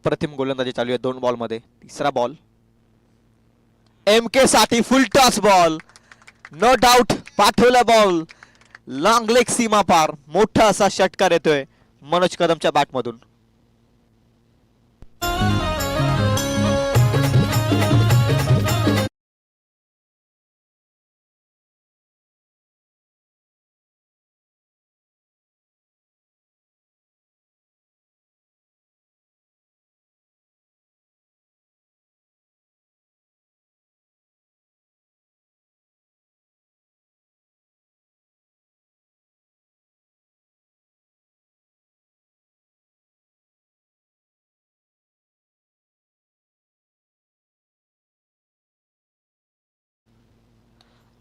अप्रतिम गोलंदाजी चालू आहे 2 बॉल मध्ये. तिसरा बॉल MK साठी full toss ball, no doubt पाठवला बॉल लॉंग लेग सीमा पार. मोठा असा षटकार येतोय मनोज कदमच्या बॅट मधून.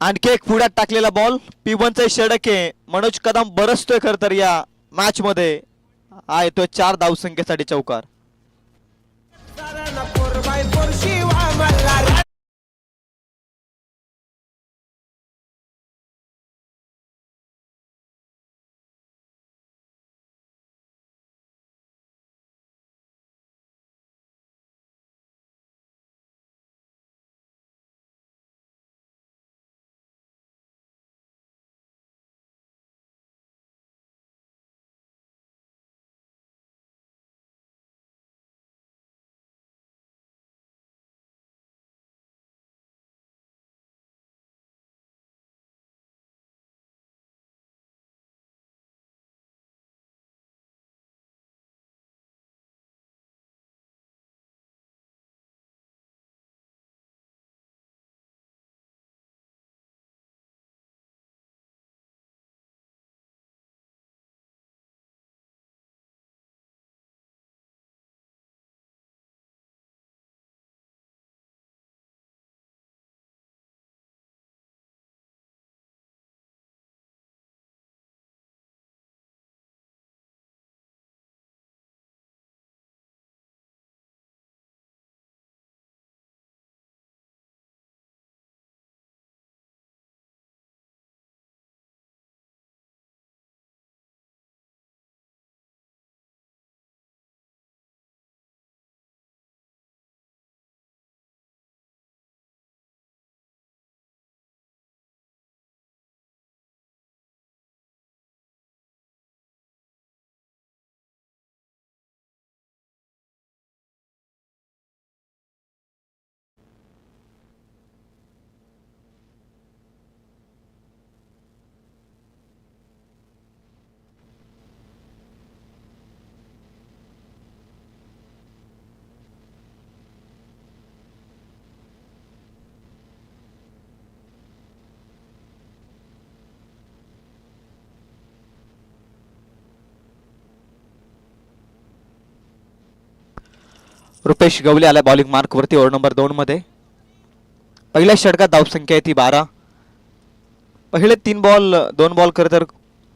आणखी एक पुढ्यात टाकलेला बॉल, P1चा षटक आहे. मनोज कदम बरसतोय खर तर या मॅच मध्ये. हा येतोय 4 धावसंख्येसाठी चौकार. रुपेश गवले आला बॉलिंग मार्क वरती ओव्हर नंबर 2 मध्ये. पहिल्या षटकात धावसंख्या आहे ती 12. पहिले 2 बॉल खरं तर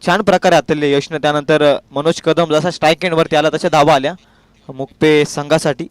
छान प्रकारे हाताळले यशनं. त्यानंतर मनोज कदम जसा स्ट्राईक एंड वरती आला तशा धावा आल्या मुक्पे संघासाठी.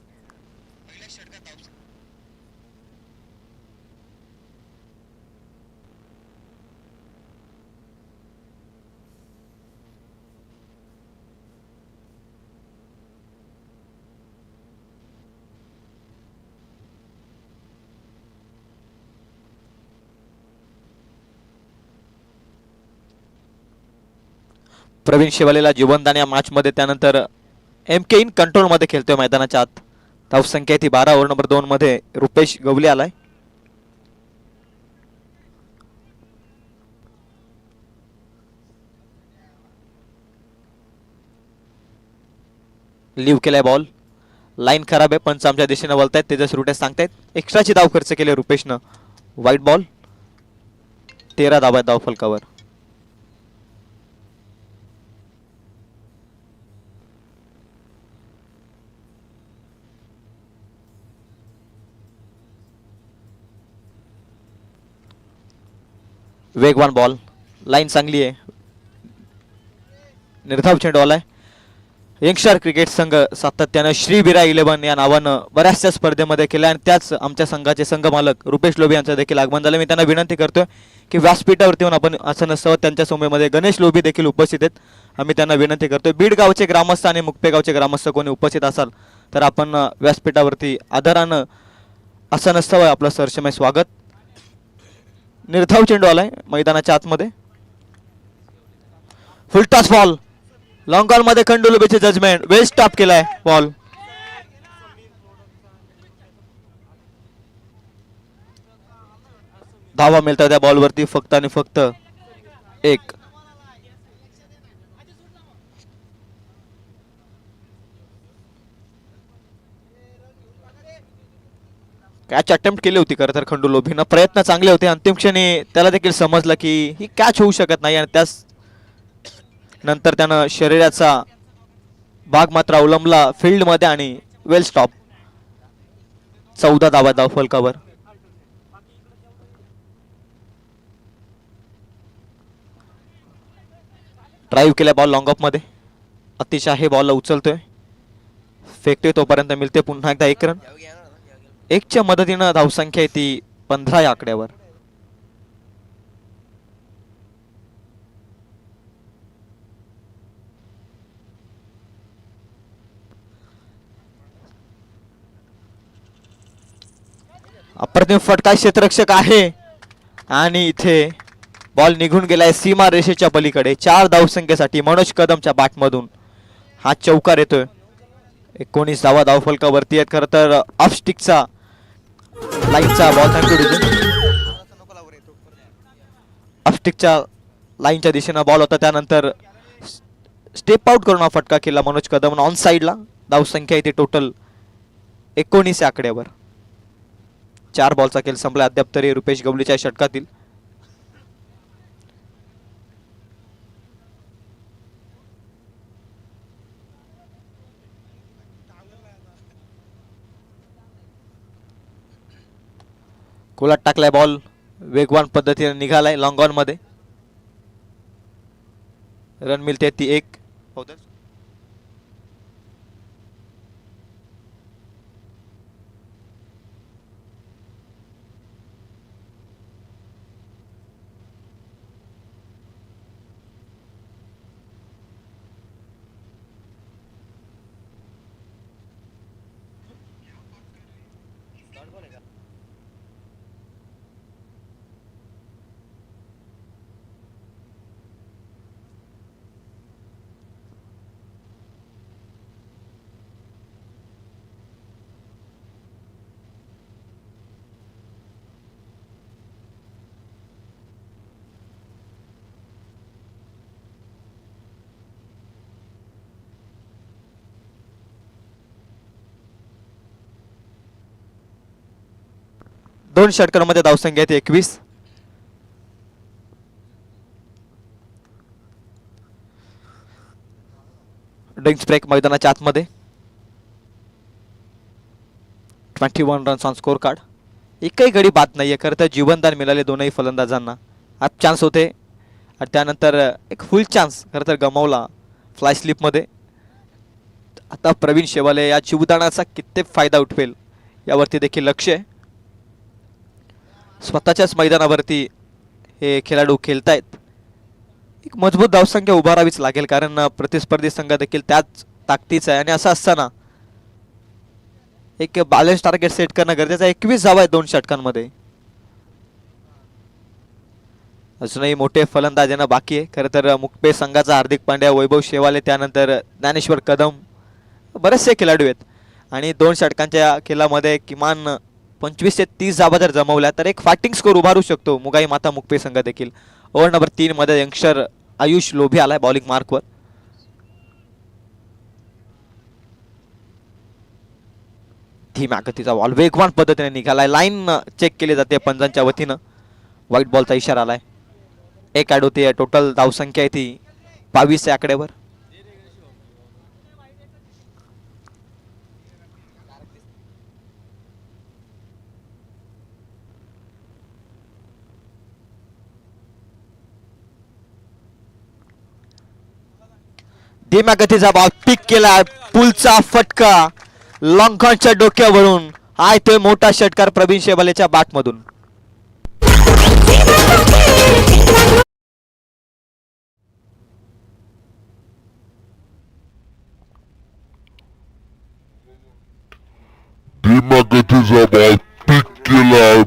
प्रवीण शेवालेला जीवनदान या मॅच मध्ये. त्यानंतर MK इन कंट्रोल मध्ये खेळतोय मैदानाच्या आत. धावसंख्या ती 12 ओव्हर नंबर 2 मध्ये रुपेश गवले आलाय. लिव्ह केलाय बॉल, लाईन खराब आहे. पंच आमच्या दिशेने वळतायत, तेजस रुटे सांगतायत. एक्स्ट्राची धाव खर्च केली रुपेशनं. वाईट बॉल, 13 धावा धाव फलकावर. वेगवान बॉल, लाईन चांगली आहे. निर्धाव चेंडू आलाय. यंगस्टर क्रिकेट संघ सातत्यानं श्री बिरा 11 या नावानं बऱ्याचशा स्पर्धेमध्ये केलं आणि त्याच आमच्या संघाचे संघ मालक रुपेश लोभी यांचं देखील आगमन झालं. मी त्यांना विनंती करतोय की व्यासपीठावरती येऊन आपण असं नसतं. त्यांच्या समूहामध्ये गणेश लोभी देखील उपस्थित आहेत. आम्ही त्यांना विनंती करतोय बीड गावचे ग्रामस्थ आणि मुक्पे गावचे ग्रामस्थ कोणी उपस्थित असाल तर आपण व्यासपीठावरती आदरानं असं नसतं आपलं सहर्षमय स्वागत. निर्धाव चेंडू आलाय मैदानाच्या आतमध्ये. फुलटॉस बॉल लॉंग ऑन मध्ये खंडू लोभीचे जजमेंट वेल स्टॉप केलाय बॉल. धावा मिळतात त्या बॉलवरती फक्त आणि फक्त एक. कॅच अटेम्प्ट केली होती खरं तर खंडू लोभीनं. प्रयत्न चांगले होते. अंतिम क्षणी त्याला देखील समजलं की ही कॅच होऊ शकत नाही आणि त्यास नंतर त्यानं शरीराचा भाग मात्र अवलंबला फील्ड मध्ये आणि वेल स्टॉप. 14 धावा धाव फलकावर. ड्राईव्ह केल्या बॉल लॉंग ऑफ मध्ये. अतिशय हे बॉलला उचलतोय फेकतोय तोपर्यंत मिळते पुन्हा एकदा 1 रन. 1च्या मदतीनं धावसंख्या आहे ती 15 या आकड्यावर. अप्रतिम फटका क्षेत्ररक्षक आहे आणि इथे बॉल निघून गेलाय सीमा रेषेच्या पलीकडे. 4 धावसंख्येसाठी मनोज कदमच्या बॅटमधून हा चौकार येतोय. 19 धावा धाव फलकावरती आहेत. खरं तर ऑफ स्टिकचा लाईनचा बॉल. थँक्यू ऑफ स्टिकच्या लाईनच्या दिशेनं बॉल होता त्यानंतर स्टेप आउट करून हा फटका केला मनोज कदम ऑन साईडला. धावसंख्या इथे टोटल 19 आकड्यावर. 4 बॉलचा खेळ संपला अद्याप तरी रुपेश गवलीच्या षटकातील. कोलात टाकलाय बॉल वेगवान पद्धतीने निघालाय लॉंग ऑन मध्ये. रन मिळते ती 1. दोन षटकांमध्ये धावसंख्या आहेत 21. ड्रिंक्स ब्रेक मैदानाच्या आतमध्ये. 21 रन्स ऑन स्कोर कार्ड. एकही गडी बाद नाहीये. खरं तर जीवनदान मिळाले दोनही फलंदाजांना. आज चान्स होते आणि त्यानंतर एक फुल चान्स खरं तर गमावला फ्लाय स्लिपमध्ये. आता प्रवीण शेवाले या जीवदानाचा किती फायदा उठवेल यावरती देखील लक्ष आहे. स्वतःच्याच मैदानावरती हे खेळाडू खेळतायत. एक मजबूत धावसंख्या उभारावीच लागेल कारण प्रतिस्पर्धी संघ देखील त्याच ताकदीचा आहे आणि असं असताना एक बॅलन्स टार्गेट सेट करणं गरजेचं आहे. 21 धावा आहेत 2 षटकांमध्ये. अजूनही मोठे फलंदाज यांना बाकी आहे. खरं तर मुक्पे संघाचा हार्दिक पांड्या, वैभव शेवाले, त्यानंतर ज्ञानेश्वर कदम बरेचसे खेळाडू आहेत आणि 2 षटकांच्या खेळामध्ये किमान 25 ते 30 धावा जर जमवल्या तर एक फायटिंग स्कोर उभारू शकतो मुगाई माता मुक्पे संघ देखील. ओव्हर नंबर 3 मध्ये यंगस्टर आयुष लोभी आलाय बॉलिंग मार्कवर. धीम्या गतीचा बॉल वेगवान पद्धतीने निघालाय. लाईन चेक केली जाते पंजांच्या वतीनं. व्हाईट बॉलचा इशारा आलाय. एक ॲड होती. टोटल धावसंख्या आहे ती 22 या आकड्यावर. धीम्या गतीचा बॉल पिक केला, पुलचा फटका लॉंगॉनच्या डोक्यावरून. हा येतोय मोठा षटकार प्रवीण शेवालेच्या बॅट मधून. धीम्या गतीचा बॉल पिक केला,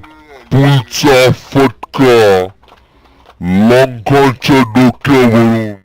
पुलचा फटका लॉंगॉनच्या डोक्यावरून.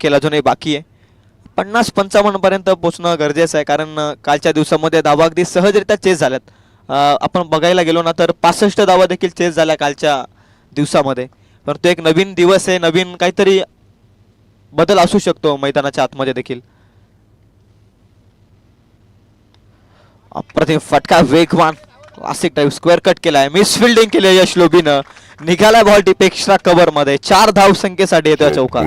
खेळ अजूनही बाकी आहे. 50-55 पर्यंत पोहोचणं गरजेचं आहे, कारण कालच्या दिवसामध्ये धावा अगदी सहजरित्या चेस झाल्यात. आपण बघायला गेलो ना तर 65 धावा देखील चेस झाल्या कालच्या दिवसामध्ये. परंतु एक नवीन दिवस आहे, नवीन काहीतरी बदल असू शकतो मैदानाच्या आतमध्ये देखील. अप्रतिम फटका, वेगवान क्लासिक टाइप स्क्वेअर कट केलाय, मिस फिल्डिंग केली यश लोबीनं. निघाला बॉल टीप एक्स्ट्रा कव्हर मध्ये. 4 धाव संख्येसाठी येतोय चौकार.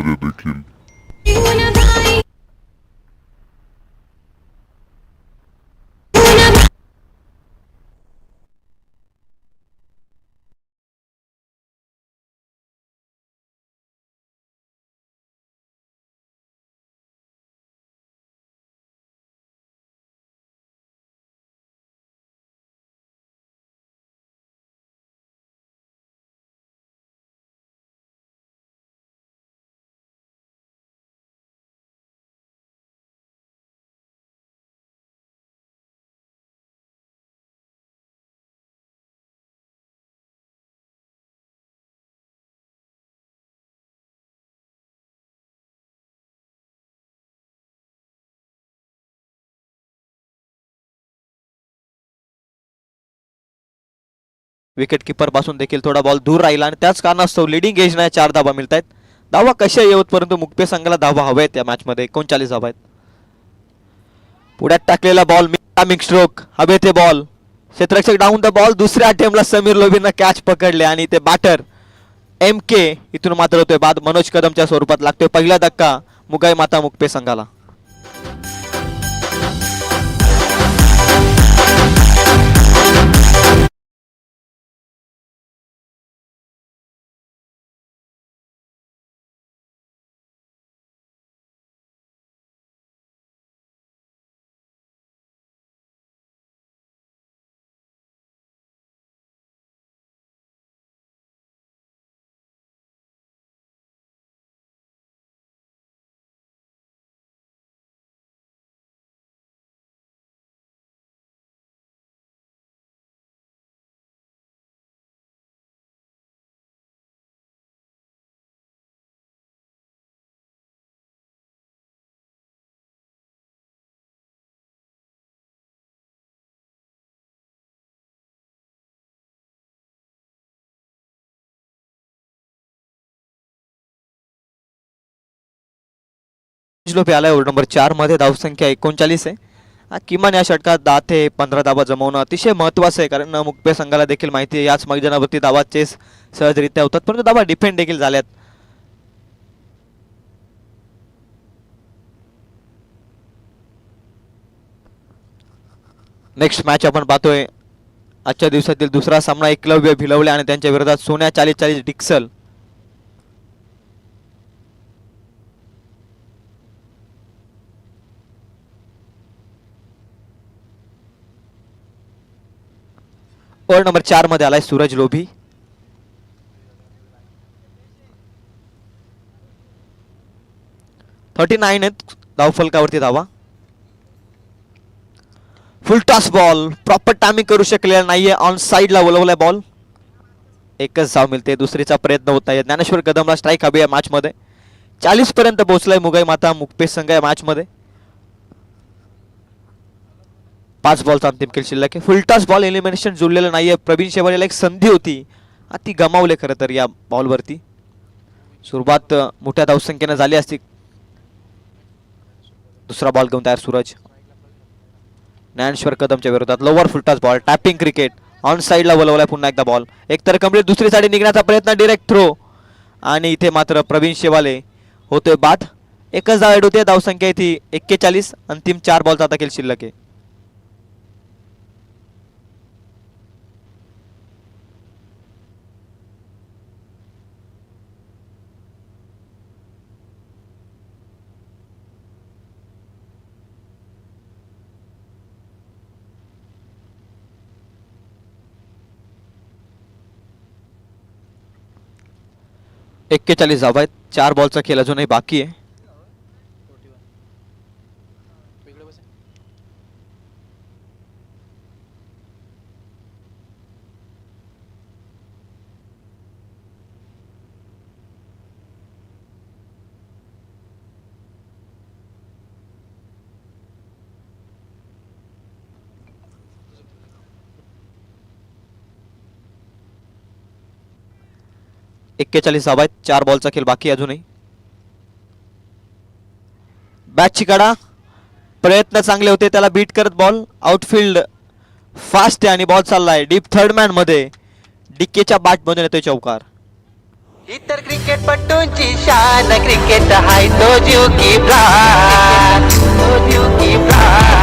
विकेट किपर पासून देखील थोडा बॉल दूर राहिला आणि त्याच कारणास्तव लिडिंग एज नाही 4 धावा मिळत आहेत. धावा कशा येऊत परंतु मुक्ते संघाला धावा हव्या आहेत या मॅच मध्ये. 39 धावा आहेत. पुढ्यात टाकलेला बॉल मिक्स स्ट्रोक, हवेते बॉल, क्षेत्ररक्षक डाऊन द बॉल. दुसऱ्या अटेम्प्टला समीर लोबीनं कॅच पकडले आणि ते बॅटर MK इथून मात्र होतोय बाद. मनोज कदमच्या स्वरूपात लागतोय पहिला धक्का मुगाई माता मुक्ते संघाला. लोपे आलाय ओव्हर नंबर 4 मध्ये. धावसंख्या 39 आहे. किमान या षटकात 10 ते 15 धावा जमवणं अतिशय महत्वाचं आहे, कारण मुक्ते संघाला देखील माहिती आहे याच मैदानावरती धावा चेस सहजरित्या होतात, परंतु धावा डिफेंड देखील झाल्यात. नेक्स्ट मॅच आपण पाहतोय आजच्या दिवसातील दुसरा सामना एकलव्य भिलवले आणि त्यांच्या विरोधात सोन्या 40-40 डिक्सल. ओव्हर नंबर 4 मध्ये आलाय सूरज लोभी. आहेत धावफलकावरती धावा. फुल टॉस बॉल प्रॉपर टायमिंग करू शकलेला नाहीये. ऑन साइडला बोलवलाय बॉल. एकच धाव मिळते. दुसरीचा प्रयत्न होत नाही. ज्ञानेश्वर कदमला स्ट्राईक हवी आहे मॅच मध्ये. 40 पर्यंत पोहोचलाय मुगाई माता मुक्पेश संघ या मॅच मध्ये. 5 बॉलचा अंतिम खेळ शिल्लक आहे. फुल टॉस बॉल एलिमिनेशन जुळलेलं नाहीये. प्रवीण शेवाळीला एक संधी होती ती गमावले खरं तर या बॉलवरती. सुरुवात मोठ्या धावसंख्येने झाली असती. दुसरा बॉल घेऊन तयार सूरज. ज्ञानेश्वर कदमच्या विरोधात lower full toss ball. Tapping cricket. On साइडला बोलवलाय पुन्हा एकदा बॉल. एकतर कंप्लीट. दुसरी साइड निघण्याचा प्रयत्न. डिरेक्ट थ्रो आणि इथे मात्र प्रवीण शेवाले होतोय बाद. एकच धाव ऍड होते. धावसंख्या इथे 41. अंतिम 4 बॉलचा आता खेळ शिल्लक आहे. एक्केचाळीस धावा आहेत. 4 बॉलचा खेळ अजूनही बाकी आहे. एक्केचाळीस धावा आहेत. 4 बॉलचा खेळ बाकी अजूनही. बॅटची काढा. प्रयत्न चांगले होते. त्याला बीट करत बॉल. आउटफील्ड फास्ट आहे आणि बॉल चाललाय डीप थर्ड मॅन मध्ये. डिक्केच्या बॅट मधून येतोय चौकार. इतर क्रिकेटपटूंची शान क्रिकेट हाय तो जीव की प्राण, तो जीव की प्राण.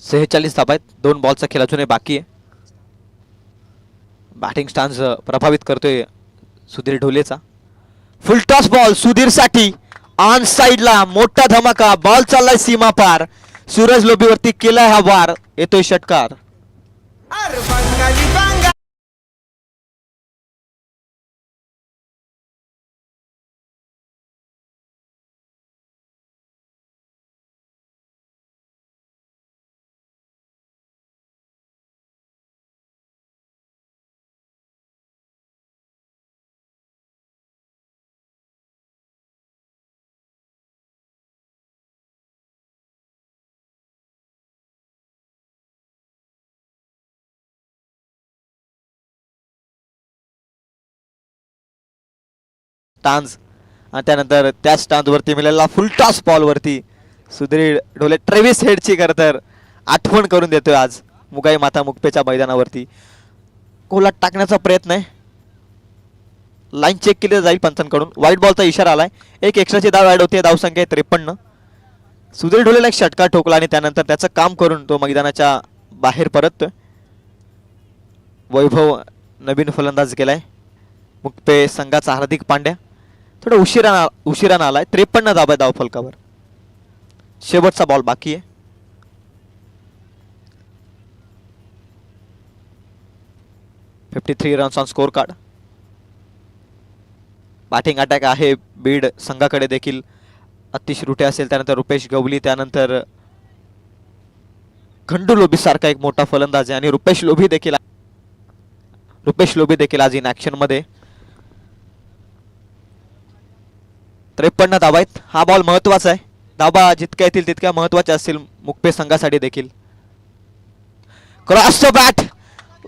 46 धावा आहेत. 2 बॉलचा खेळ अजूनही बाकी आहे. बॅटिंग स्टान्स प्रभावित करतोय सुधीर ढोलेचा. फुल टॉस बॉल सुधीर साठी. ऑन साइडला मोठा धमाका. बॉल चाललाय सीमा पार. सूरज लोबीवरती केलाय हा वार. येतोय षटकार. स्टान्स आणि त्यानंतर त्या स्टान्स वरती मिळालेला फुल टॉस बॉल वरती सुधीर ढोले ट्रेविस हेडची करतर आठवण करून देतोय आज मुगाई माता मुक्पेच्या मैदानावरती. कोला टाकण्याचा प्रयत्न आहे. लाईन चेक केली जाईल पंचांकडून. व्हाईट बॉलचा इशारा आलाय. एक एक्स्ट्राची धाव ऍड होते. धावसंख्या 53. सुधीर ढोलेला एक षटकार ठोकला आणि त्यानंतर त्याचं काम करून तो मैदानाच्या बाहेर परततोय. वैभव नवीन फलंदाज केलाय मुक्पे संघाचा हार्दिक पांड्या थोडा उशिरानं आलाय. 53 धाबा आहे धावफलकावर. शेवटचा बॉल बाकी आहे. $53 runs on score card. Batting attack आहे बीड संघाकडे देखील. अतिश रुटे असेल, त्यानंतर रुपेश गवली, त्यानंतर खंडू लोभी सारखा एक मोठा फलंदाज आहे आणि रुपेश लोभी देखील आज इन ऍक्शन मध्ये. 53 धाबा आहेत. हा बॉल महत्वाचा आहे. धाबा जितक्या येतील तितक्या महत्वाच्या असतील मुक्पे संघासाठी देखील. क्रॉस बॅट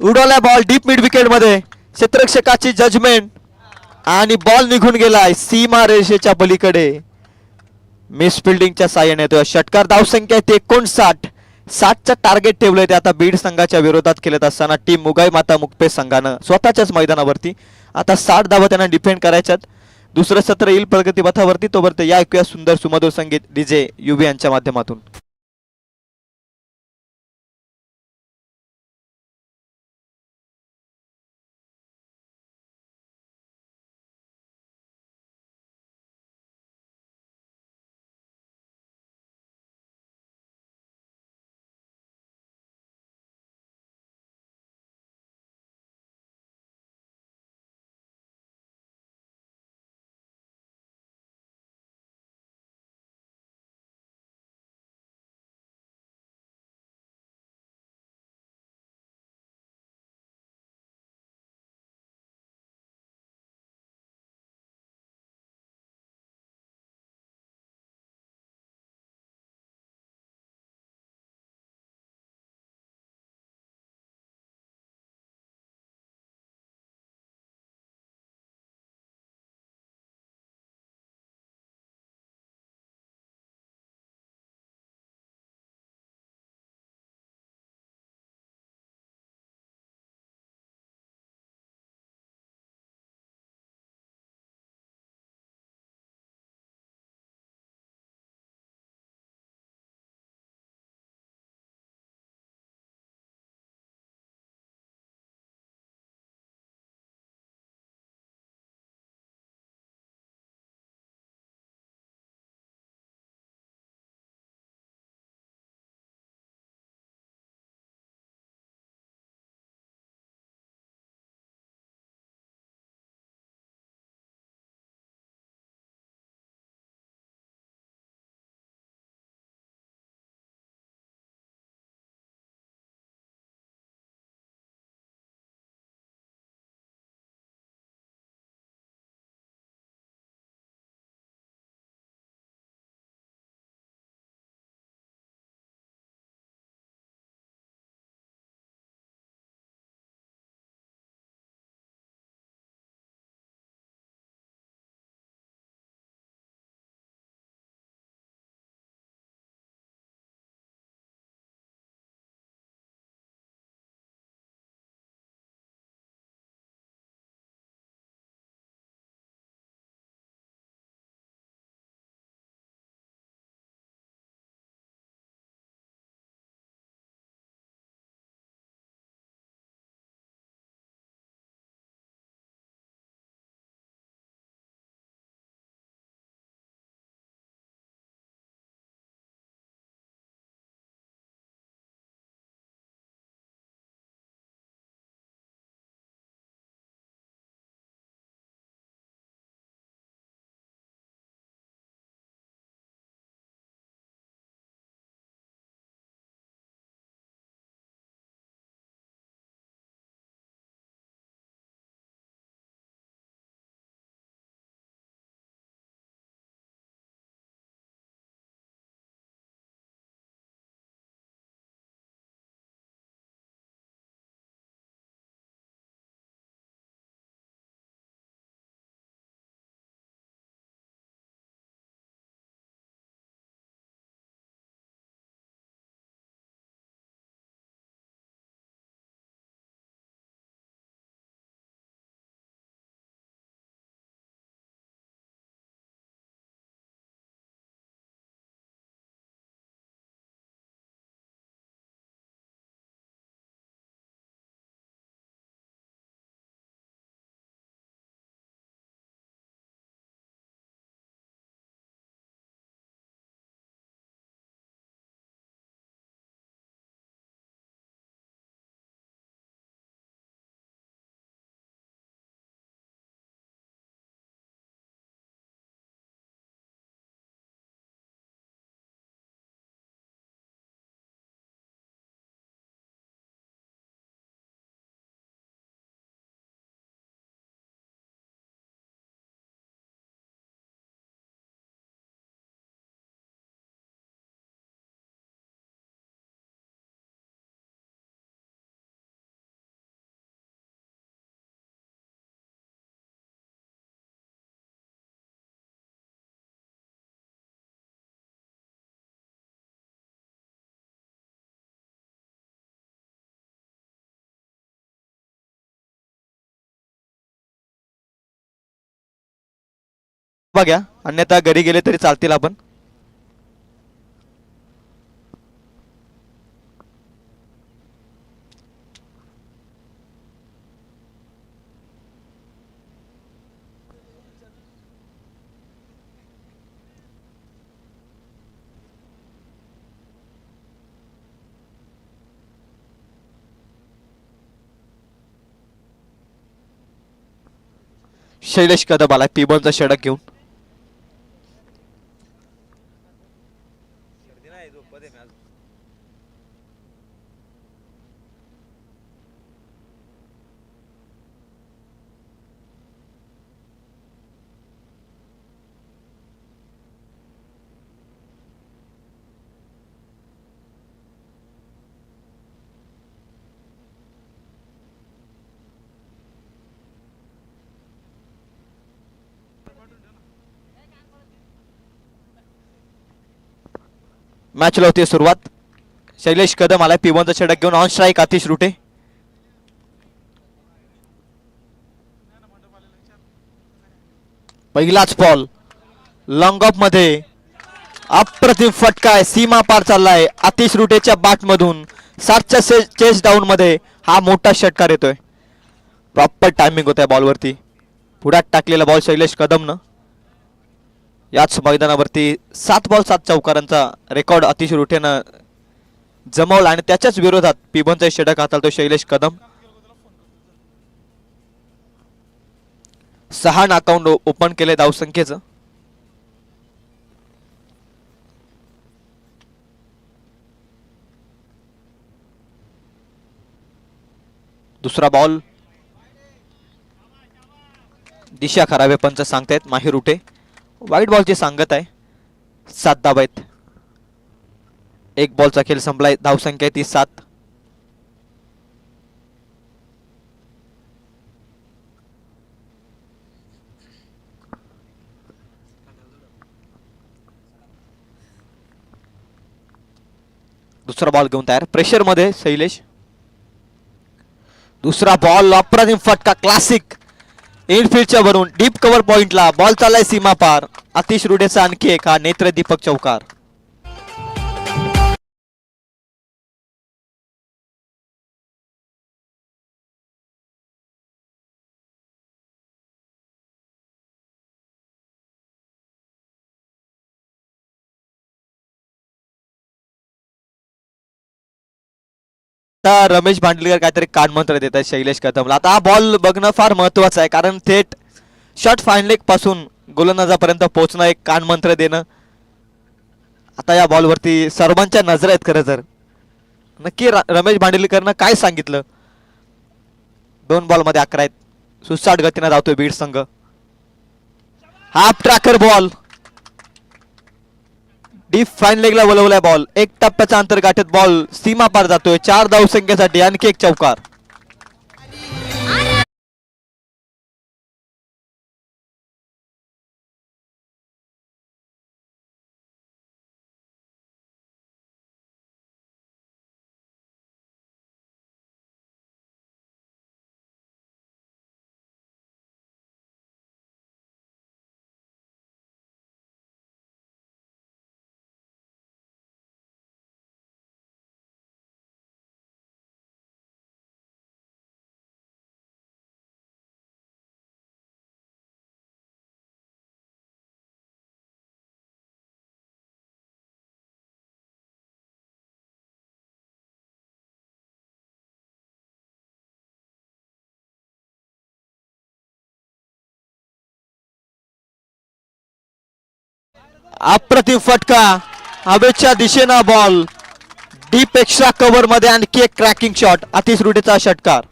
उडवलाय बॉल डीप मिड विकेट मध्ये. क्षेत्ररक्षकाची जजमेंट आणि बॉल निघून गेलाय सीमा रेषेच्या पलीकडे. मिस फिल्डिंगच्या साह्याने येतोय षटकार. धावसंख्या आहे 59. 60चं टार्गेट ठेवलंय ते आता बीड संघाच्या विरोधात खेळत असताना टीम मुगाई माता मुक्पे संघानं स्वतःच्याच मैदानावरती. आता 60 धावा त्यांना डिफेंड करायच्यात. दुसरं सत्र येईल प्रगतीपथावरती. तोपर्यंत या ऐकूया सुंदर सुमधुर संगीत डीजे युबी यांच्या माध्यमातून. गप्पा घ्या, अन्यथा घरी गेले तरी चालतील आपण. शैलेश कदम आलाय पिबॉनचा षटक घेऊन. मॅचला होती सुरुवात. शैलेश कदम आलाय पिबॉनचा षटक घेऊन. On strike Atish रुटे. पहिलाच बॉल लॉंग ऑफ मध्ये अप्रतिम फटका आहे, सीमा पार चाललाय आतिश रुटेच्या बॅट मधून. 7च्या चेस डाऊन मध्ये हा मोठा षटकार येतोय. प्रॉपर टायमिंग होत आहे बॉलवरती. पुढ्यात टाकलेला बॉल शैलेश कदमनं. याच मैदानावरती 7 बॉल 7 चौकारांचा रेकॉर्ड आतिश रुटेनं जमवला आणि त्याच्याच विरोधात पिबॉनचा षटक हाताळतो शैलेश कदम. 6 अकाउंट ओपन केले धावसंख्येचं. दुसरा बॉल दिशा खराबे पंच सांगतायत. माहीर उठे वाईट बॉलची सांगत आहे. 7 धावा आहेत. 1 बॉलचा खेळ संपलाय. धावसंख्या ती 7. दुसरा बॉल घेऊन तयार प्रेशर मध्ये शैलेश. दुसरा बॉल अप्रतिम फटका क्लासिक इनफिल्डच्या वरून डीप कव्हर पॉइंटला बॉल चाललाय सीमा पार. आतिश रुडेचा आणखी एक हा नेत्रदीपक चौकार. रमेश भांडलेकर काहीतरी कानमंत्र देत आहेत शैलेश कदमला. आता हा बॉल बघणं फार महत्वाचं आहे, कारण थेट शॉट फाईनलेग पासून गोलंदाजापर्यंत पोहोचणं, एक कानमंत्र देणं. आता या बॉलवरती सर्वांच्या नजर आहेत. खरं तर नक्की रमेश भांडलेकरनं काय सांगितलं. 2 बॉल मध्ये 11 आहेत. सुसाट गतीनं धावतोय बीड संघ. Half tracker ball deep fine लेगला वळवलाय बॉल. 1 टप्प्याचा अंतर गाठत बॉल सीमा पार जातोय. 4 धावसंख्येसाठी आणखी एक चौकार. अप्रतिम फटका हवेच्या दिशेनं बॉल डीप एक्स्ट्रा कव्हर मध्ये आणखी एक क्रॅकिंग शॉट. आतिश रुटेचा षटकार.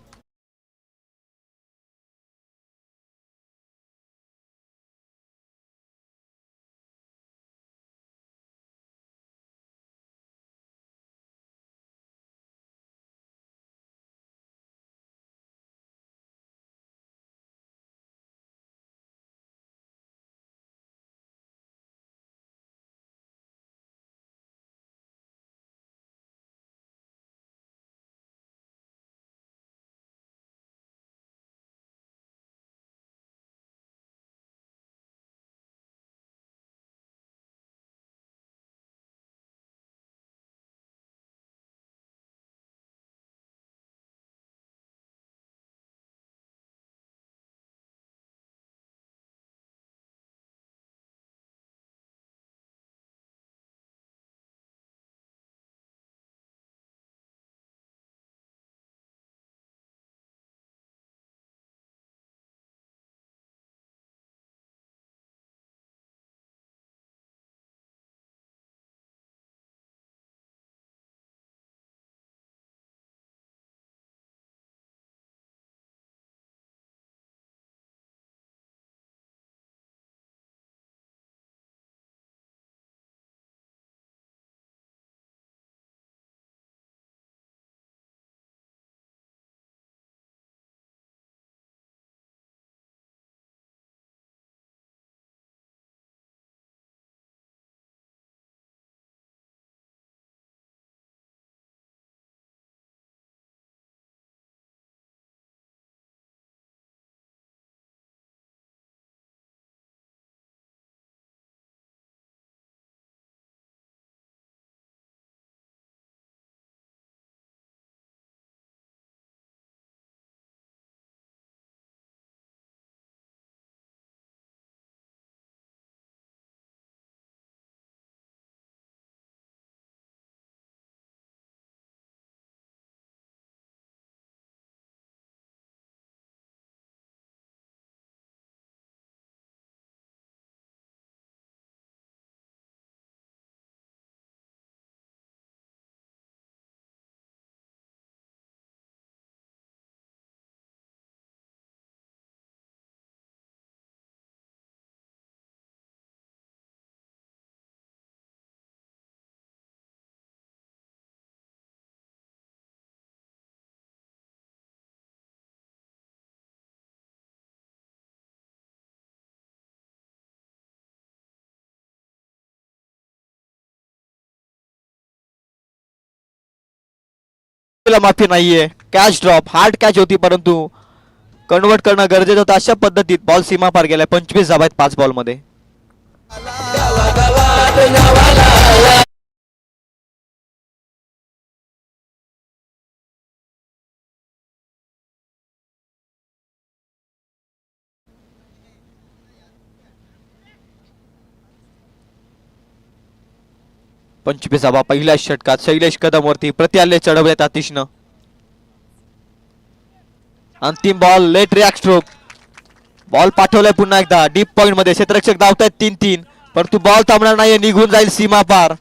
ला माफी नाहीये. कॅच ड्रॉप हार्ड कॅच होती परंतु कन्वर्ट करणं गरजेचं होतं. अशा पद्धतीत बॉल सीमा पार गेलाय. 25 धावा आहेत 5 बॉल मध्ये. पंचवीस धावा पहिल्या षटकात शैलेश कदम वरती प्रत्याल्ले चढवलेत आतिशनं. अंतिम ball late react stroke. Ball पाठवलाय पुन्हा एकदा डीप पॉइंट मध्ये. क्षेत्ररक्षक धावतायत 3-3 परंतु बॉल थांबणार नाहीये. निघून जाईल सीमा पार.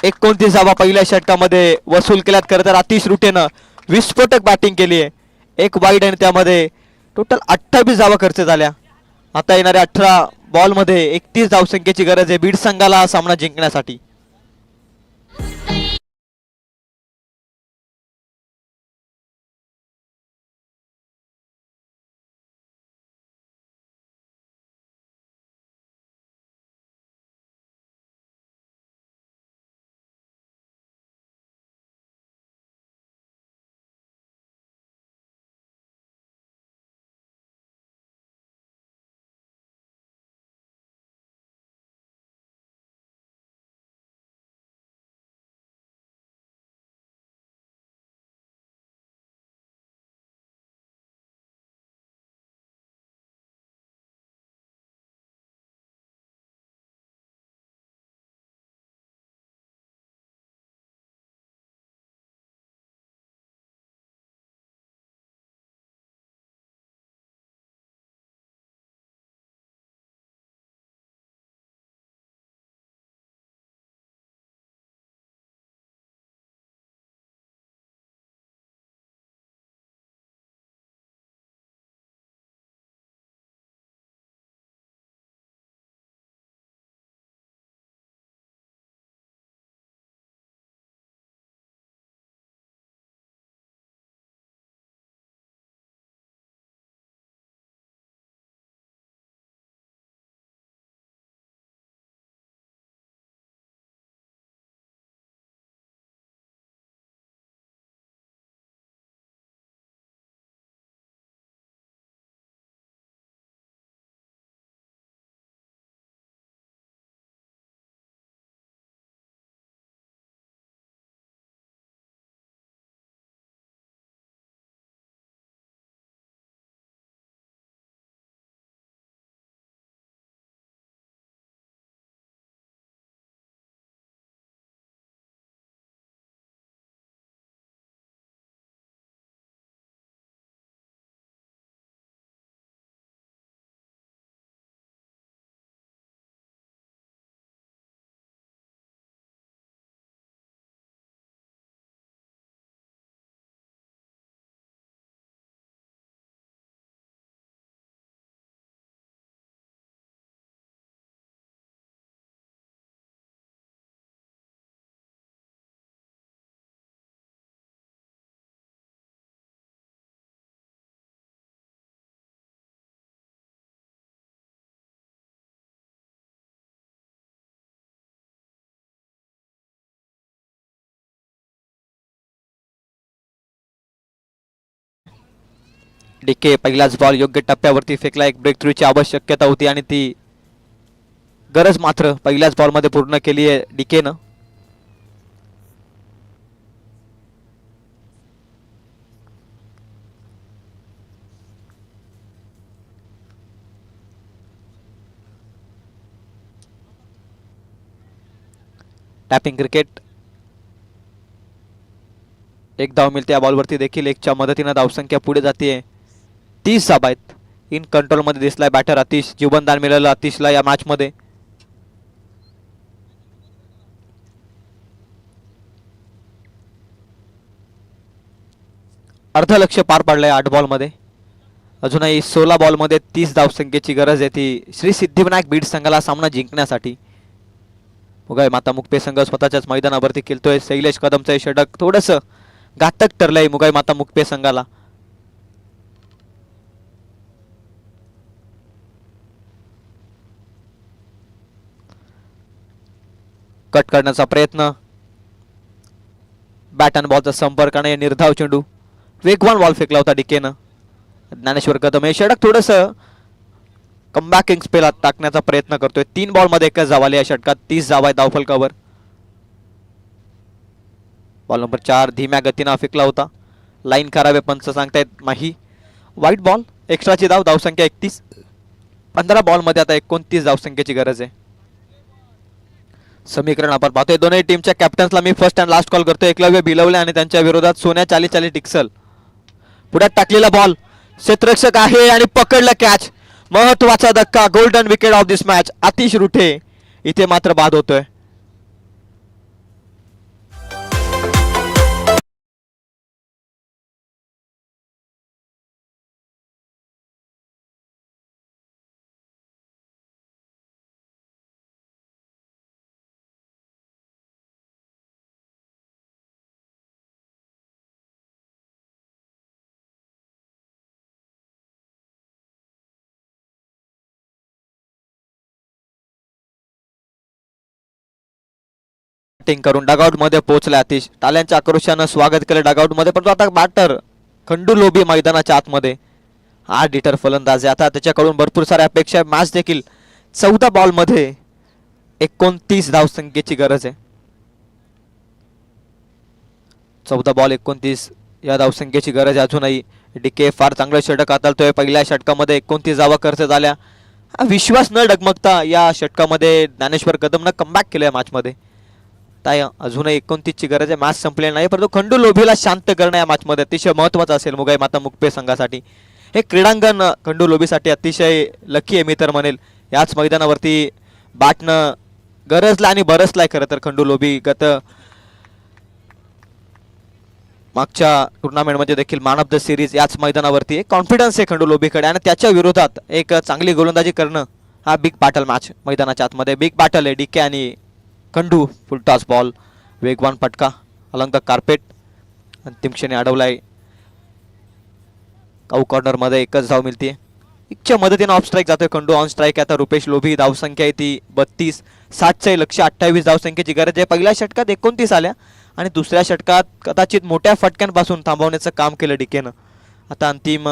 29 धावा पहिल्या षटकामध्ये वसूल केल्यात. खरं तर आतिश रुटेनं विस्फोटक बॅटिंग केली आहे. एक वाईड आणि त्यामध्ये टोटल 28 धावा खर्च झाल्या. आता येणाऱ्या 18 बॉल मध्ये 31 धावसंख्येची गरज आहे बीड संघाला हा सामना जिंकण्यासाठी. डीके पहिलाच बॉल योग्य टप्प्यावरती फेकला. एक ब्रेक थ्रूची आवश्यकता होती आणि ती गरज मात्र पहिल्याच बॉल मध्ये पूर्ण केली आहे डीकेनं. Tapping cricket. एक धाव मिळते या बॉलवरती देखील. एकच्या मदतीनं धावसंख्या पुढे जाते. 30 धावा आहेत. इन कंट्रोल मध्ये दिसलाय बॅटर आतिश. जीवनदान मिळालं आतिशला या मॅच मध्ये. अर्ध लक्ष पार पडलंय 8 बॉल मध्ये. अजूनही 16 बॉल मध्ये 30 धावसंख्येची गरज आहे ती श्री सिद्धिविनायक बीड संघाला सामना जिंकण्यासाठी. मुगाय माता मुक्पे संघ स्वतःच्याच मैदानावरती खेळतोय. शैलेश कदमचं हे षटक थोडस घातक ठरलंय मुगाय माता मुक्पे संघाला. कट करण्याचा प्रयत्न. बॅट आणि बॉलचा संपर्काने निर्धाव चेंडू, वेगवान बॉल फेकला होता डिकेनं. ज्ञानेश्वर कदम हे षटक थोडंसं कमबॅकिंग स्पेलात टाकण्याचा प्रयत्न करतोय. 3 बॉलमध्ये एकच धाव आली या षटकात, 30 धावा आहेत धावफलकावर. बॉल नंबर 4 धीम्या गतीनं फेकला होता. लाईन करावे पंच सांगतायत माही. वाईट बॉल, एक्स्ट्राची धाव, धावसंख्या 31. 15 बॉलमध्ये आता 29 धावसंख्येची गरज आहे. समीकरण आपण पाहतोय. दोन्ही टीमच्या कॅप्टन्सला मी फर्स्ट अँड लास्ट कॉल करतोय. एकलव्य बिलवले आणि त्यांच्या विरोधात सोन्या चाली टिक्सल. पुढ्यात टाकलेला बॉल, क्षेत्ररक्षक आहे आणि पकडला कॅच. महत्वाचा धक्का, golden wicket of this match. Atish Ruthe इथे मात्र बाद होतोय. बॅटिंग करून डगआउट मध्ये पोहोचले आतिश. टाल्यांच्या आक्रोशानं स्वागत केलं डगआउट मध्ये. परंतु आता बॅटर खंडू लोभी मैदानाच्या आतमध्ये. 8 हिटर फलंदाज आहे आता, त्याच्याकडून भरपूर साऱ्या अपेक्षा. मॅच देखील 14 बॉल मध्ये 29 धावसंख्येची गरज आहे. 14 बॉल 29 या धावसंख्येची गरज आहे अजूनही. डीके फार चांगलं षटक हाताळतोय. पहिल्या षटकामध्ये 29 धावा खर्च झाल्या. विश्वास न डगमगता या षटकामध्ये ज्ञानेश्वर कदमनं कमबॅक केलं या मॅचमध्ये. अजूनही 29 ची गरज आहे. मॅच संपलेली नाही, परंतु खंडू लोभीला शांत करणं या मॅचमध्ये अतिशय महत्वाचं असेल मुगाई माता मुक्पे संघासाठी. हे क्रीडांगण खंडू लोभीसाठी अतिशय लकी आहे मी तर म्हणेल. याच मैदानावरती बॅटनं गरजला आणि बरसलाय खरं तर खंडू लोभी. मागच्या टुर्नामेंटमध्ये देखील मॅन ऑफ द सिरीज याच मैदानावरती. कॉन्फिडन्स आहे खंडू लोभीकडे आणि त्याच्या विरोधात एक चांगली गोलंदाजी करणं हा बिग बॅटल मॅच मैदानाच्या आतमध्ये. बिग बॅटल आहे डीके आणि खंडू. फुल टॉस बॉल, वेगवान फटका अलंग द कार्पेट. अंतिम क्षणी अडवलाय. काऊ कॉर्नर मध्ये एकच धाव मिळते. इच्छा मदतीने ऑफ स्ट्राईक जातोय खंडू. ऑन स्ट्राईक आता रुपेश लोभी. धावसंख्या आहे ती 32. 60चे लक्ष, 28 धावसंख्येची गरज आहे. पहिल्या षटकात 29 आल्या आणि दुसऱ्या षटकात कदाचित मोठ्या फटक्यांपासून थांबवण्याचं काम केलं डीकेनं. आता अंतिम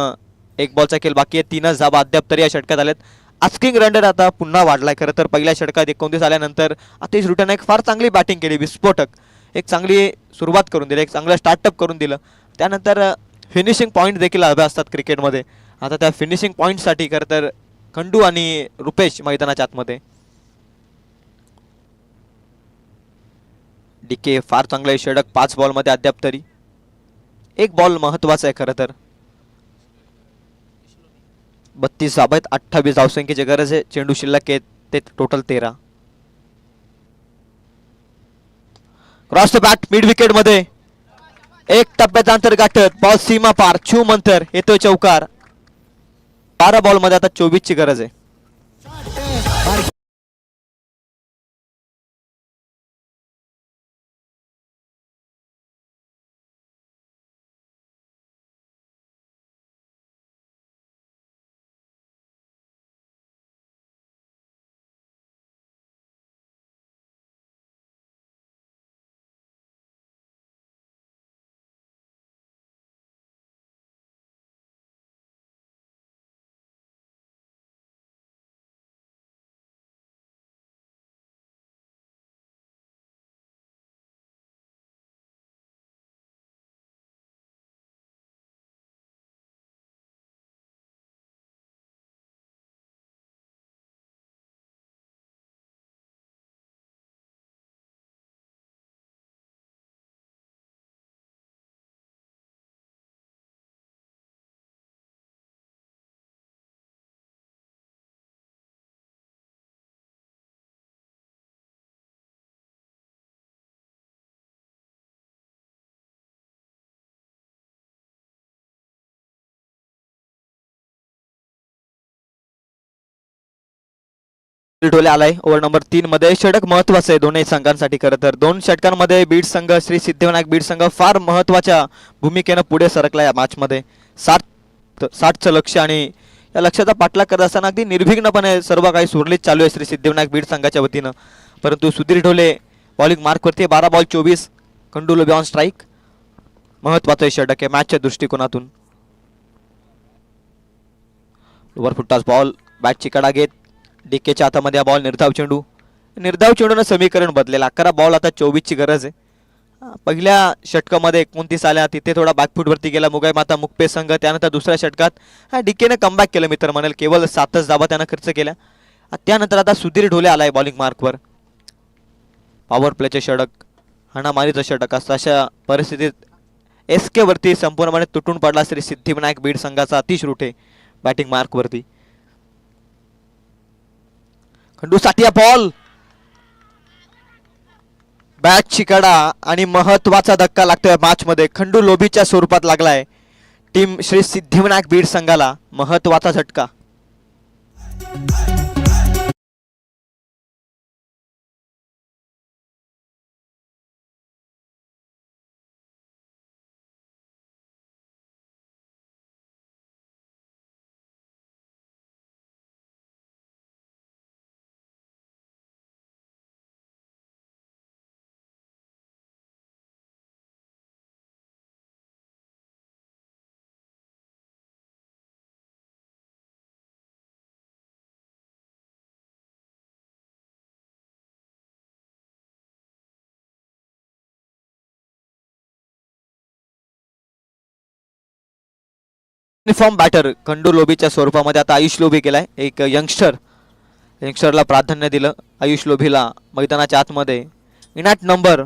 1 बॉलचा खेळ बाकी आहे. 3च धावा अद्याप तरी या षटकात आल्यात. आस्किंग रन रेट आता पुन्हा वाढलाय खरं तर. पहिल्या षटकात 29 आल्यानंतर आतिश रुटेनं एक फार चांगली बॅटिंग केली. विस्फोटक एक चांगली सुरुवात करून दिली, एक चांगलं स्टार्टअप करून दिलं. त्यानंतर फिनिशिंग पॉईंट देखील हवे असतात क्रिकेटमध्ये. आता त्या फिनिशिंग पॉईंटसाठी खरं तर खंडू आणि रुपेश मैदानाच्या आतमध्ये. डीके फार चांगलं षटक 5 बॉलमध्ये अद्याप तरी. 1 बॉल महत्वाचा आहे खरं तर. 32 धावा आहेत, 28 धावसंख्येची गरज आहे. चेंडू शिल्लक आहे ते total 13. Cross the bat mid wicket मध्ये एक टप्प्याचं अंतर गाठत बॉल सीमा पार. छू मंतर येतोय चौकार. 12 बॉल मध्ये आता 24 ची गरज आहे. ढोले आलाय ओव्हर नंबर 3 मध्ये. षटक महत्वाचं आहे दोन्ही संघांसाठी खरं तर. 2 षटकांमध्ये बीड संघ, श्री सिद्धिविनायक बीड संघ फार महत्वाच्या भूमिकेनं पुढे सरकला या मॅच मध्ये. 60चं लक्ष आणि या लक्ष्याचा पाठलाग करत असताना अगदी निर्विघ्नपणे सर्व काही सुरळीत चालू आहे श्री सिद्धिविनायक बीड संघाच्या वतीनं. परंतु सुधीर ढोले बॉलिंग मार्कवरती. 12 बॉल 24. खंडू लोभी ऑन स्ट्राईक. महत्वाचं षटक आहे मॅचच्या दृष्टिकोनातून. लोवर फुटटॉस बॉल, बॅटची कडा घेत डीकेच्या हातामध्ये हा बॉल. निर्धाव चेंडूनं समीकरण बदलेलं. 11 बॉल आता 24 ची गरज आहे. पहिल्या षटकामध्ये 29 आल्या, तिथे थोडा बॅकफूटवरती गेला मुगाई माता मुक्पे संघ. त्यानंतर दुसऱ्या षटकात डीकेने कमबॅक केलं मित्र म्हणेल. केवळ 7च धावा त्यानं खर्च केल्या. त्यानंतर आता सुधीर ढोले आलाय बॉलिंग मार्कवर. पॉवर प्लेचे षटक, हाणामारीचं षटक असतं. अशा परिस्थितीत SK वरती संपूर्णपणे तुटून पडला श्री सिद्धिविनायक बीड संघाचा अतिश रुठे बॅटिंग मार्कवरती. खंडू साठी बॉल, बॅटची कडा आणि महत्वाचा धक्का लागतोय मॅच मध्ये. खंडू लोभीच्या स्वरूपात लागलाय टीम श्री सिद्धिविनायक बीड संघाला. महत्वाचा झटका. युनिफॉर्म बॅटर खंडू लोभीच्या स्वरूपामध्ये आता आयुष लोभी केलाय. एक यंगस्टरला प्राधान्य दिलं आयुष लोभीला मैदानाच्या आतमध्ये. इनॅट नंबर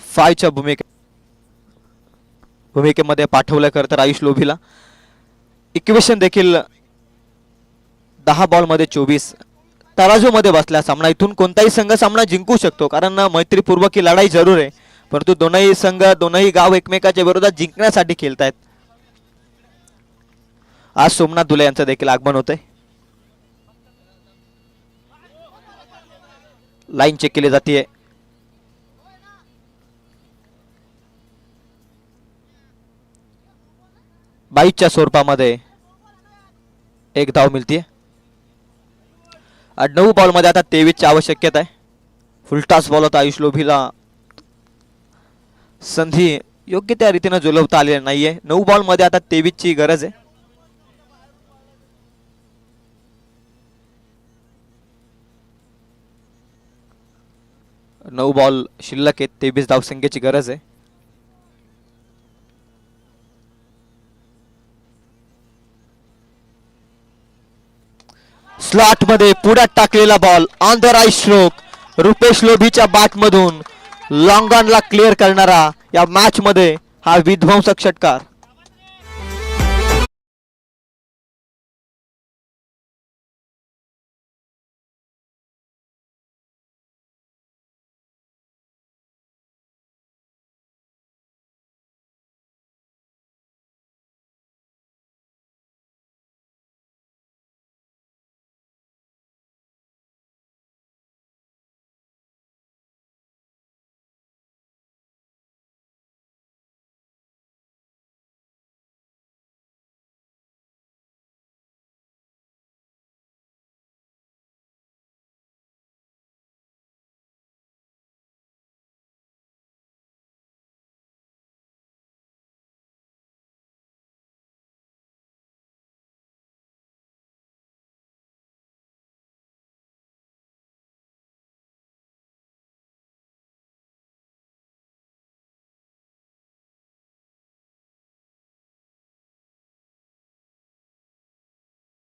5 च्या भूमिकेमध्ये पाठवलं खरं तर आयुष लोभीला. इक्वेशन देखील 10 बॉल मध्ये 24 तराजू मध्ये बसला सामना. इथून कोणताही संघ सामना जिंकू शकतो कारण मैत्रीपूर्वक ही लढाई जरूर आहे, परंतु दोनही संघ दोनही गाव एकमेकाच्या विरोधात जिंकण्यासाठी खेळतायत. आज सोमनाथ धुले यांचं देखील आगमन होतंय. लाईन चेक केली जाते. 22 च्या स्वरूपामध्ये एक धाव मिळते. 9 बॉल मध्ये आता 23 ची आवश्यकता आहे. फुलटॉस बॉल होता आयुष लोभीला. संधी योग्य त्या रीतीने जुलवता आलेली नाहीये. 9 बॉल मध्ये आता 23 ची गरज आहे. नऊ बॉल शिल्लक आहेत. 23 धावसंख्येची गरज आहे. स्लॉट मध्ये पुढ्यात टाकलेला ball on the right stroke. Rupesh लोभीच्या बॅट मधून लॉंग ऑनला क्लिअर करणारा या मॅच मध्ये हा विध्वंसक षटकार.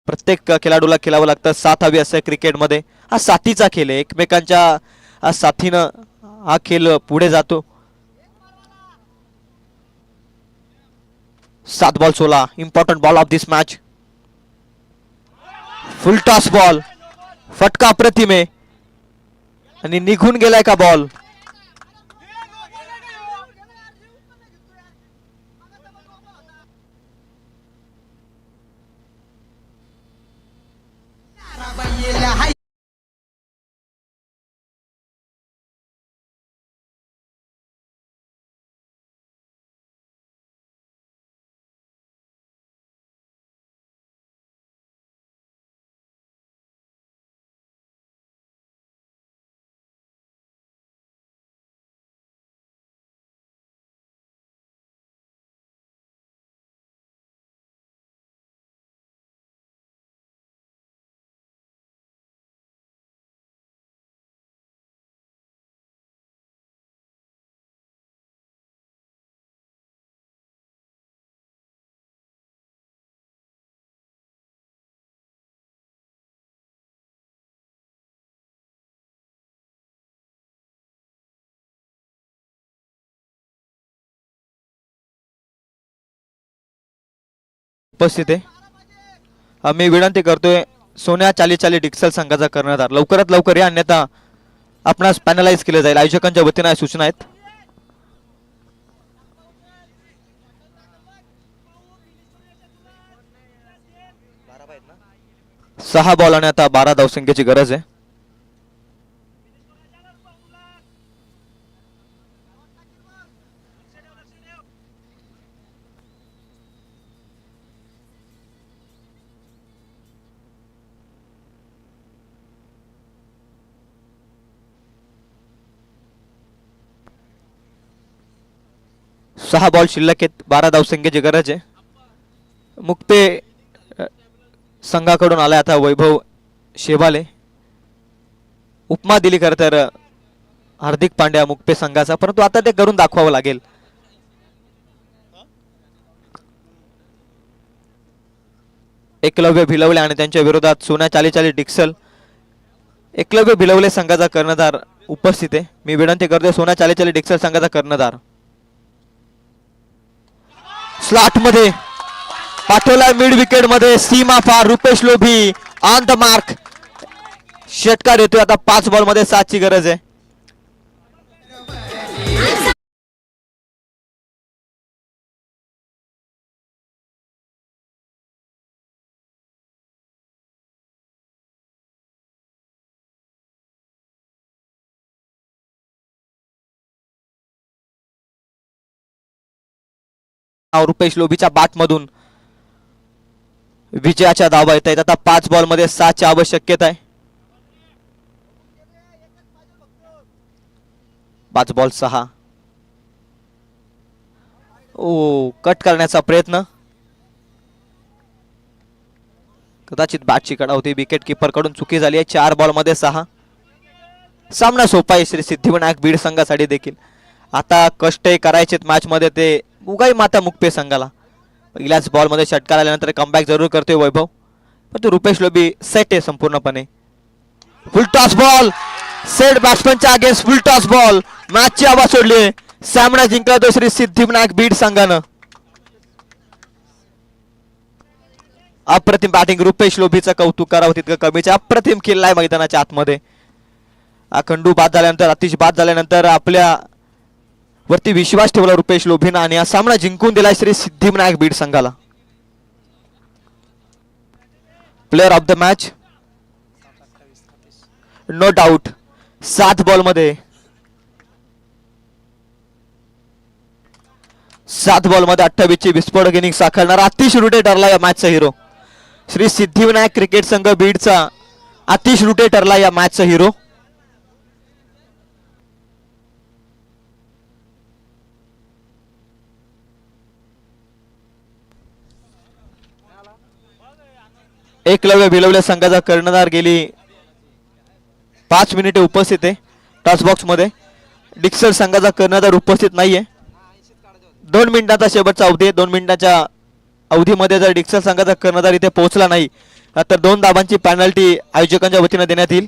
प्रत्येक खेळाडूला खेळावं लागतं. 7 हवी असं क्रिकेटमध्ये. हा साथीचा खेळ आहे. एकमेकांच्या साथीनं हा खेळ पुढे जातो. 7 ball 16 important ball of this match. Full toss ball, फटका अप्रतिम आहे आणि निघून गेलाय का बॉल. उपस्थित आहे. मी विनंती करतोय सोन्या चाली डिक्सल संघाचा कर्णधार लवकरात लवकर या, अन्यथा आपणास पॅनलाइज केले जाईल. आयोजकांच्या वतीने या सूचना आहेत. सहा बॉल आणि आता 12 धावसंख्येची गरज आहे. सहा बॉल शिल्लक आहेत, 12 धावसंख्येची गरज आहे. मुक्ते संघाकडून आलाय आता वैभव शेवाले. उपमा दिली खरं तर हार्दिक पांड्या मुक्ते संघाचा, परंतु आता ते करून दाखवावं लागेल. एकलव्य भिलवले आणि त्यांच्या विरोधात सोन्या चाली डिक्सल. एकलव्य भिलवले संघाचा कर्णधार उपस्थित आहे. मी विनंती करतोय सोन्या चाली डिक्सल संघाचा कर्णधार स्लॉट मध्ये पाठवला. मिड विकेट मध्ये सीमा फार. रुपेश लोभी ऑन द मार्क. षटकार येतोय. आता 5 बॉल मध्ये 7 ची गरज आहे. रुपेश लोभीच्या बॅट मधून विजयाच्या धावा येत आहेत. आता 5 बॉल मध्ये 7 ची आवश्यकता आहे. 5 बॉल 6. ओ कट करण्याचा प्रयत्न. कदाचित बॅटची कडा होती. विकेट किपर कडून चुकी झाली आहे. 4 बॉल मध्ये 6. सामना सोपा आहे श्री सिद्धिविनायक बीड संघासाठी देखील. आता कष्ट करायचेत मॅच मध्ये. ते उगाई माता मुक्ते संघाला. पहिल्याच बॉल मध्ये षटकार आल्यानंतर कमबॅक जरूर करतोय वैभव, पण तो रुपेश लोभी सेट आहे संपूर्णपणे. फुल टॉस बॉल सेट बॅट्समनच्या अगेन्स्ट. Full toss ball. मॅचची आवाज सोडली. सामना जिंकला तो श्री सिद्धिविनायक बीड संघानं. अप्रतिम बॅटिंग. रुपेश लोभीचं कौतुक करावं तितकं कमीच. अप्रतिम खेळलाय मैदानाच्या आतमध्ये. खंडू बाद झाल्यानंतर, अतिश बाद झाल्यानंतर आपल्या वरती विश्वास ठेवला रुपेश लोभीनं आणि हा सामना जिंकून दिलाय श्री सिद्धिविनायक बीड संघाला. Player of the match no doubt. 7 ball मध्ये 28 ची विस्फोटक इनिंग साकारणारा आतिश रुटे ठरला या मॅचचा हिरो. श्री सिद्धिविनायक क्रिकेट संघ बीडचा आतिश रुटे ठरला या मॅचचा हिरो. एकलव्य भिलवले संघाचा कर्णधार गेली 5 मिनिटे उपस्थित आहे टॉस बॉक्स मध्ये. डिक्सल संघाचा कर्णधार उपस्थित नाहीये. 2 मिनिटांचा शेवटचा अवधी. 2 मिनिटाच्या अवधीमध्ये जर डिक्सल संघाचा कर्णधार इथे पोहोचला नाही तर 2 धावांची पेनल्टी आयोजकांच्या वतीने देण्यात येईल.